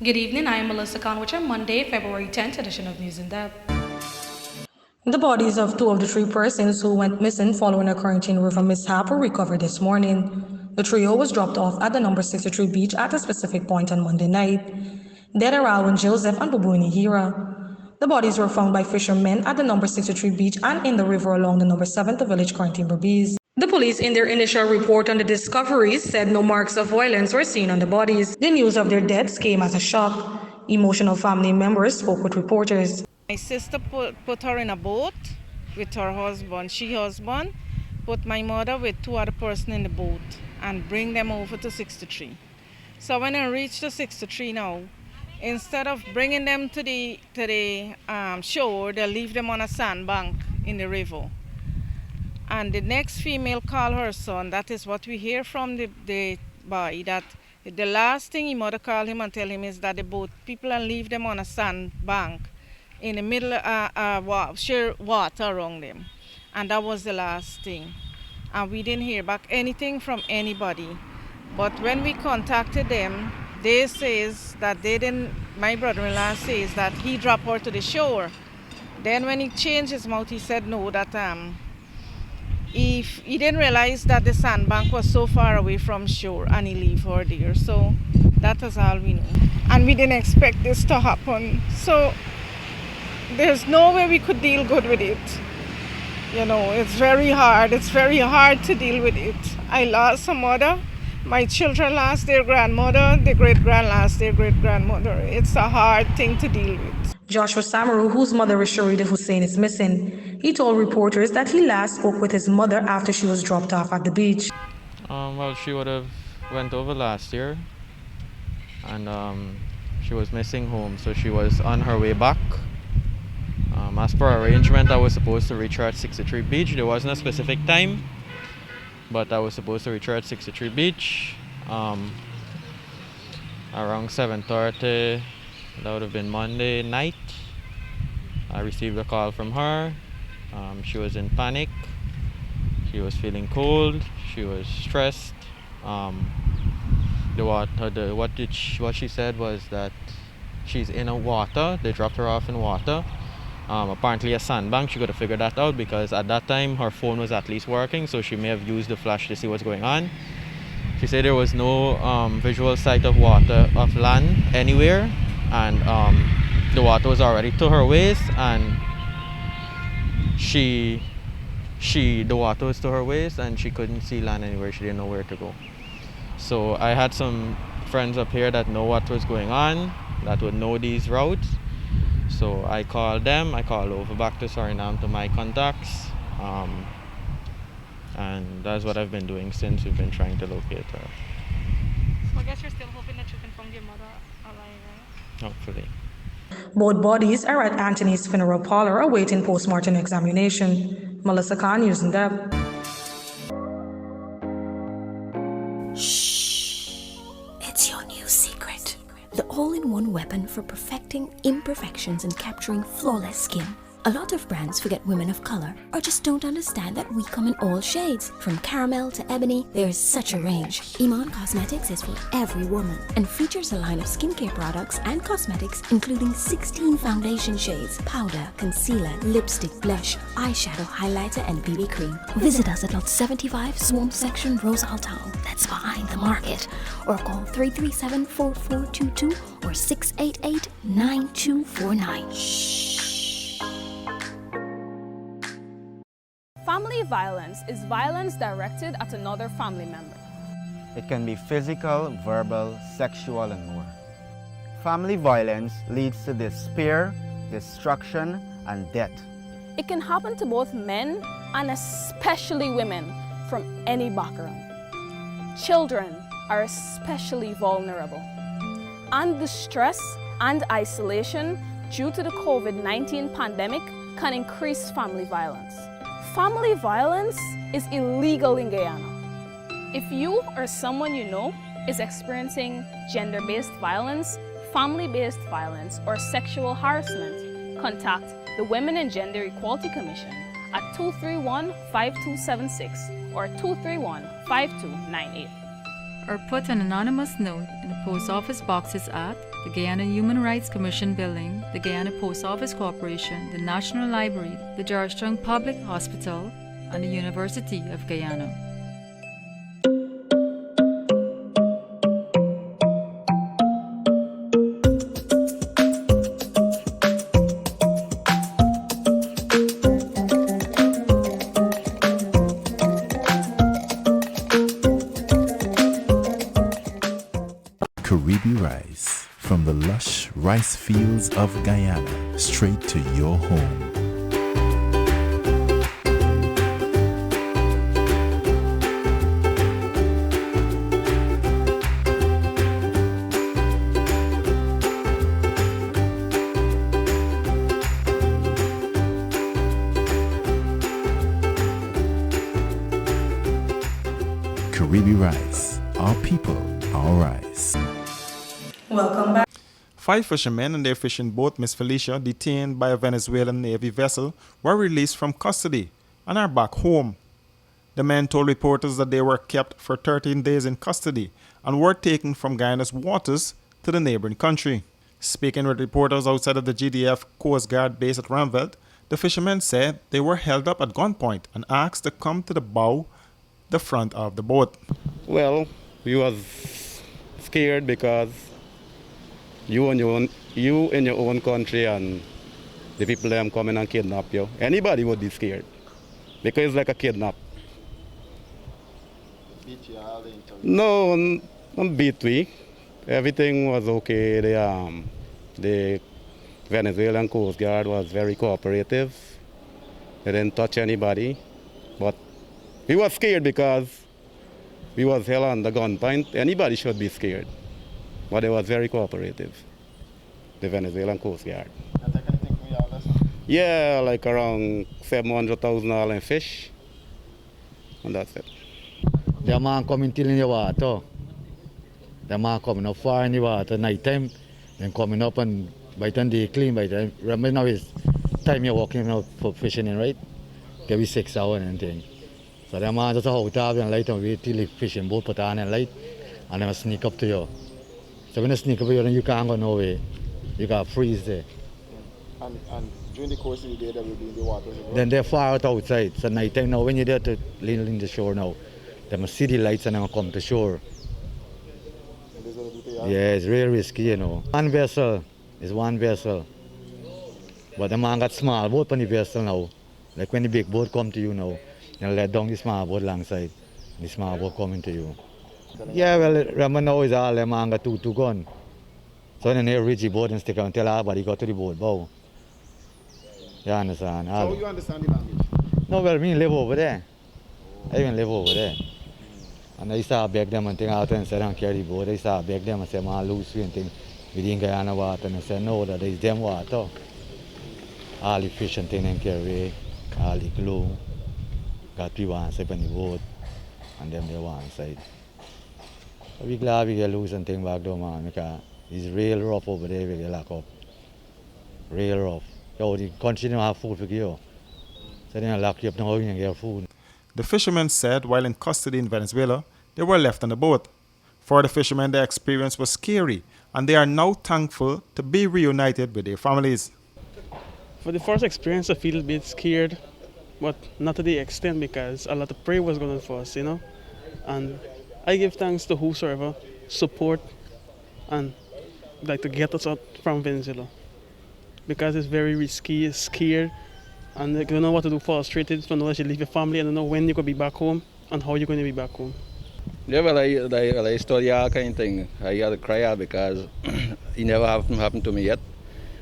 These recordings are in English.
Good evening, I am Melissa Khan with your Monday, February 10th edition of News in Depth. The bodies of two of the three persons who went missing following a Quarantine River mishap were recovered this morning. The trio was dropped off at the number 63 beach at a specific point on Monday night. Dead are Alwyn Joseph and Bubuni Hira. The bodies were found by fishermen at the number 63 beach and in the river along the number 7 the village Quarantine Berbice. The police in their initial report on the discoveries said no marks of violence were seen on the bodies. The news of their deaths came as a shock. Emotional family members spoke with reporters. My sister put her in a boat with her husband, husband, put my mother with two other persons in the boat and bring them over to 63. So when I reached the 63 now, instead of bringing them to the shore, they leave them on a sandbank in the river. And the next female called her son. That is what we hear from the boy, that the last thing his mother called him and tell him is that the boat people and leave them on a sandbank in the middle sheer water around them. And that was the last thing. And we didn't hear back anything from anybody. But when we contacted them, they says that they didn't, my brother-in-law says that he dropped her to the shore. Then when he changed his mouth, he said no, that if he didn't realize that the sandbank was so far away from shore and he leave her there. So that is all we know. And we didn't expect this to happen. So there's no way we could deal good with it. You know, it's very hard. It's very hard to deal with it. I lost a mother. My children lost their grandmother. The great-grand lost their great-grandmother. It's a hard thing to deal with. Joshua Samaru, whose mother is Sharida Hussein, is missing. He told reporters that he last spoke with his mother after she was dropped off at the beach. Well, she would have went over last year, and she was missing home, so she was on her way back. As per arrangement, I was supposed to reach her at 63 Beach. There wasn't a specific time, but I was supposed to reach her at 63 Beach around 7:30. That would have been Monday night. I received a call from her. She was in panic. She was feeling cold. She was stressed. What she said was that she's in a water. They dropped her off in water. Apparently a sandbank. She could have figured that out because at that time her phone was at least working, so she may have used the flash to see what's going on. She said there was no visual sight of land anywhere, and the water was already to her waist, and the water was to her waist, and she couldn't see land anywhere. She didn't know where to go. So I had some friends up here that know what was going on, that would know these routes. So I called them. I called over back to Suriname to my contacts, and that's what I've been doing since we've been trying to locate her. So I guess you're still hoping that you can find your mother alive, right? Hopefully. Both bodies are at Anthony's funeral parlor awaiting postmortem examination. Melissa Khan, News in Depth. Shh. It's your new secret. The all-in-one weapon for perfecting imperfections and capturing flawless skin. A lot of brands forget women of color or just don't understand that we come in all shades. From caramel to ebony, there is such a range. Iman Cosmetics is for every woman and features a line of skincare products and cosmetics including 16 foundation shades, powder, concealer, lipstick, blush, eyeshadow, highlighter and BB cream. Visit us at Lot 75 Swamp Section, Rosal Town. That's behind the market. Or call 337-4422 or 688-9249. Shh. Family violence is violence directed at another family member. It can be physical, verbal, sexual, and more. Family violence leads to despair, destruction, and death. It can happen to both men and especially women from any background. Children are especially vulnerable. And the stress and isolation due to the COVID-19 pandemic can increase family violence. Family violence is illegal in Guyana. If you or someone you know is experiencing gender-based violence, family-based violence, or sexual harassment, contact the Women and Gender Equality Commission at 231-5276 or 231-5298. Or put an anonymous note in the post office boxes at the Guyana Human Rights Commission building, the Guyana Post Office Corporation, the National Library, the Georgetown Public Hospital, and the University of Guyana. Caribbean rice, from the lush rice fields of Guyana, straight to your home. Caribbean rice, our people, our rice. Welcome back. 5 fishermen and their fishing boat, Miss Felicia, detained by a Venezuelan Navy vessel, were released from custody and are back home. The men told reporters that they were kept for 13 days in custody and were taken from Guyana's waters to the neighboring country. Speaking with reporters outside of the GDF Coast Guard base at Ramveld, the fishermen said they were held up at gunpoint and asked to come to the bow, the front of the boat. Well, we was scared because you in your own country and the people them coming and kidnap you. Anybody would be scared because it's like a kidnap. No, not beat we. Everything was okay. The Venezuelan Coast Guard was very cooperative. They didn't touch anybody, but we were scared because we was held under gunpoint. Anybody should be scared. But they was very cooperative, the Venezuelan Coast Guard. Yeah, like around $700,000 in fish, and that's it. The man coming till in the water. The man coming up far in the water, night time, then coming up and by the time they clean, by the time, remember now is time you're walking out for fishing, right? Give you 6 hours and thing. So the man just out and light and wait till the fishing boat put on and light, and then sneak up to you. So when they sneak up to you, then you can't go nowhere. You got freeze there. And during the course of the day, they will be in the water as well? Then they're far out outside. So night time now, when you're there to lean in the shore now, they must see the lights and then come to shore. Yeah, it's really risky, you know. One vessel is one vessel. But the man got small boat on the vessel now. Like when the big boat come to you now, you let down the small boat alongside. The small boat coming to you. Yeah, well, remember now is all the man got two gun. So then they reach the boat and stick out and tell everybody go to the boat bow. You understand? How you understand the language? No, well, me live over there. I even live over there. And I start beg them and think out and say, don't carry the boat. I start beg them and say, man, lose and think within Guyana water. And I say, no, that is them water. All the fish and thing and carry, all the glue. Got people on side on the boat, and them they one side. So we glad we get loose and thing back there, man, because it's real rough over there, we get locked up. Real rough. Yo, the country don't have food for you. So they lock you up now, you can get food. The fishermen said while in custody in Venezuela, they were left on the boat. For the fishermen, their experience was scary, and they are now thankful to be reunited with their families. For the first experience, I feel a bit scared, but not to the extent because a lot of prayer was going on for us, you know. And I give thanks to whosoever support and like to get us out from Venezuela because it's very risky, it's scared. And you don't know what to do, frustrated, don't know that you leave your family, and don't know when you're going to be back home and how you're going to be back home. Yeah, well, I study all kind of thing. I had to cry out because it never happened to me yet.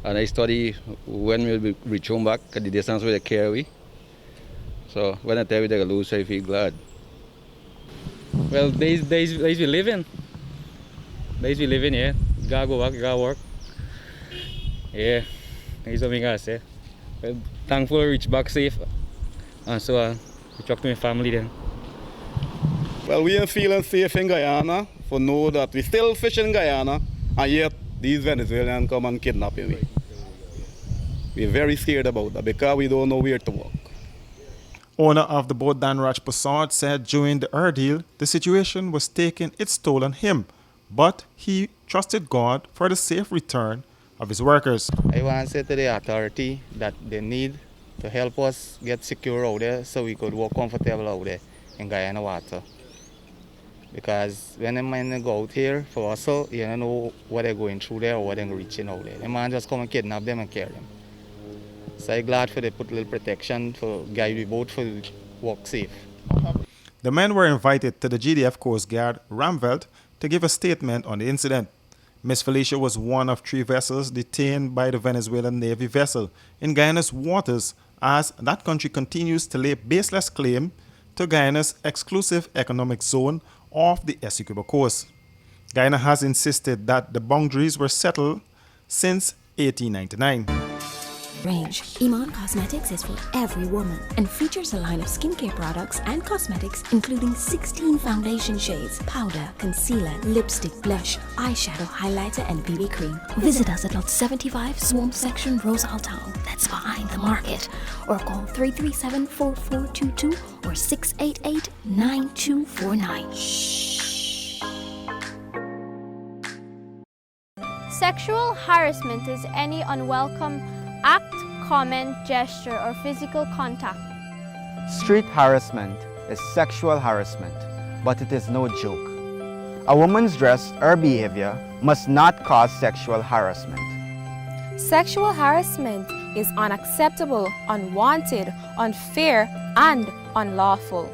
And I study when we'll reach home back at the distance where they carry. So when I tell you they lose, I feel glad. Well, days we live in. Days we live in, yeah. Gotta go back, gotta work. Yeah, that's what I gotta say. Well, thankful to reach back safe. And so we talk to my family then. Well, we are feeling safe in Guyana for know that we still fish in Guyana, and yet these Venezuelans come and kidnap you. We're very scared about that because we don't know where to walk. Owner of the boat, Dan Raj Passard, said during the ordeal, the situation was taking its toll on him, but he trusted God for the safe return of his workers. I want to say to the authority that they need to help us get secure out there so we could walk comfortable out there in Guyana water. Because when the men go out here for hustle, you don't know what they're going through there or what they're reaching out there. The man just come and kidnap them and carry them. So I'm glad for they put a little protection for guide the boat for walk safe. The men were invited to the GDF Coast Guard Ramveld to give a statement on the incident. Miss Felicia was one of 3 vessels detained by the Venezuelan Navy vessel in Guyana's waters as that country continues to lay baseless claim to Guyana's exclusive economic zone off the Essequibo coast. Guyana has insisted that the boundaries were settled since 1899. Range. Iman Cosmetics is for every woman and features a line of skincare products and cosmetics including 16 foundation shades, powder, concealer, lipstick, blush, eyeshadow, highlighter, and BB cream. Visit us at Lot 75, Swamp Section, Rosal Town. That's behind the market. Or call 337-4422 or 688-9249. Sexual harassment is any unwelcome act, comment, gesture, or physical contact. Street harassment is sexual harassment, but it is no joke. A woman's dress or behavior must not cause sexual harassment. Sexual harassment is unacceptable, unwanted, unfair, and unlawful.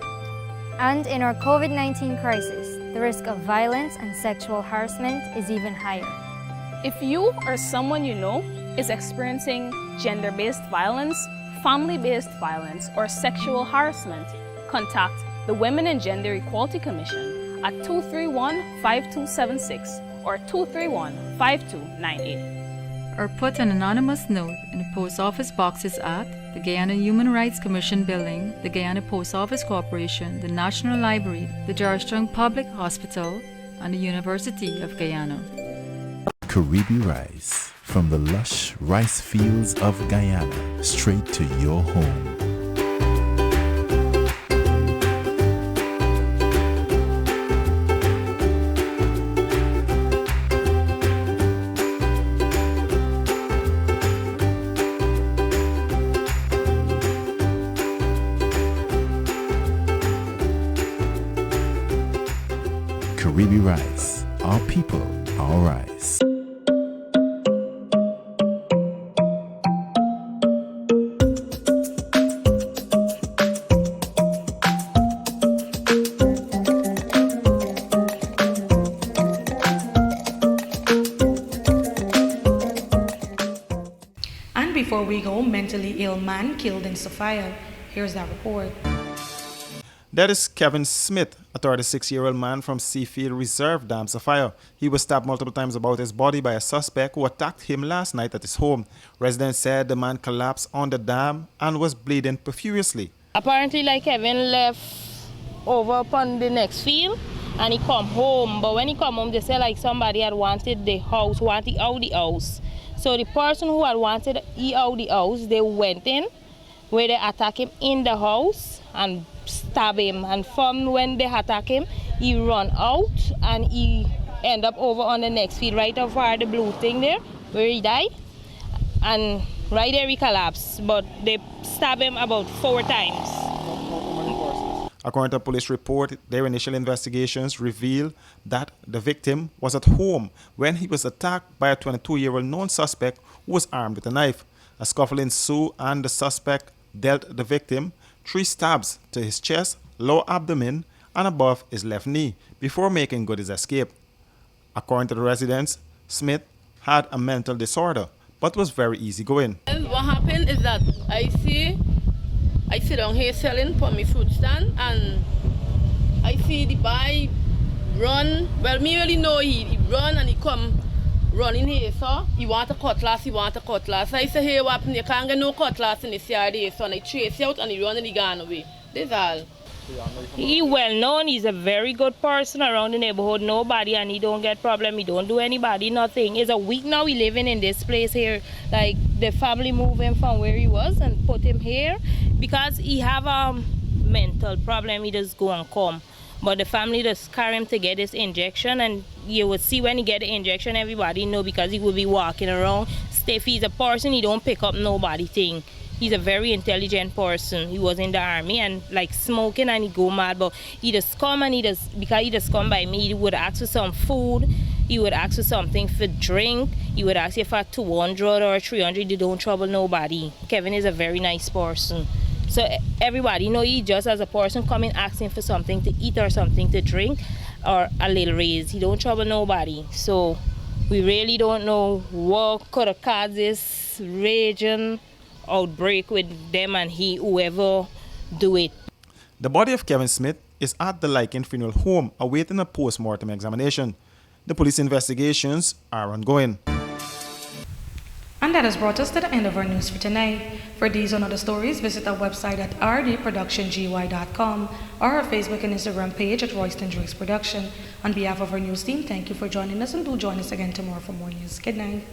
And in our COVID-19 crisis, the risk of violence and sexual harassment is even higher. If you or someone you know is experiencing gender-based violence, family-based violence, or sexual harassment, contact the Women and Gender Equality Commission at 231-5276 or 231-5298. Or put an anonymous note in the post office boxes at the Guyana Human Rights Commission Building, the Guyana Post Office Corporation, the National Library, the Georgetown Public Hospital, and the University of Guyana. Caribbean rice from the lush rice fields of Guyana straight to your home. Caribbean rice, our people, our rice. And before we go, mentally ill man killed in Sophia. Here's that report. That is Kevin Smith, a 36-year-old man from Seafield Reserve Dam, Sophia. He was stabbed multiple times about his body by a suspect who attacked him last night at his home. Residents said the man collapsed on the dam and was bleeding profusely. Apparently, like Kevin left over upon the next field and he come home. But when he come home, they say like somebody had wanted the house, wanted out the house. So the person who had wanted out the house, they went in where they attack him in the house and stab him. And from when they attack him, he run out and he end up over on the next field, right over the blue thing there, where he died. And right there he collapsed, but they stab him about 4 times. According to a police report, their initial investigations revealed that the victim was at home when he was attacked by a 22-year-old known suspect who was armed with a knife. A scuffle ensued and the suspect dealt the victim 3 stabs to his chest, lower abdomen, and above his left knee before making good his escape. According to the residents, Smith had a mental disorder but was very easygoing. What happened is that I sit down here selling for my fruit stand and I see the boy run. Well, me really know he run and he come running here, so he want a cutlass. I say, hey, what happened? You can't get no cutlass in this yard here, so and I chase out and he run and he gone away. That's all. He well known, he's a very good person around the neighborhood, nobody, and he don't get problem, he don't do anybody, nothing. It's a week now he living in this place here, like the family moved him from where he was and put him here because he have a mental problem, he just go and come. But the family just carry him to get his injection and you would see when he get the injection, everybody know, because he would be walking around stiff. He's a person, he don't pick up nobody thing. He's a very intelligent person. He was in the army and like smoking and he go mad, but he just come and because he just come by me, he would ask for some food, he would ask for something for drink, he would ask you for 200 or 300, he don't trouble nobody. Kevin is a very nice person. So everybody know he just as a person coming asking for something to eat or something to drink or a little raise. He don't trouble nobody. So we really don't know what could have caused this raging outbreak with them and whoever do it. The body of Kevin Smith is at the Lycan Funeral Home awaiting a post-mortem examination. The police investigations are ongoing. And that has brought us to the end of our news for tonight. For these and other stories, visit our website at rdproductiongy.com or our Facebook and Instagram page at Royston Joyce Production. On behalf of our news team, thank you for joining us, and do join us again tomorrow for more news. Good night.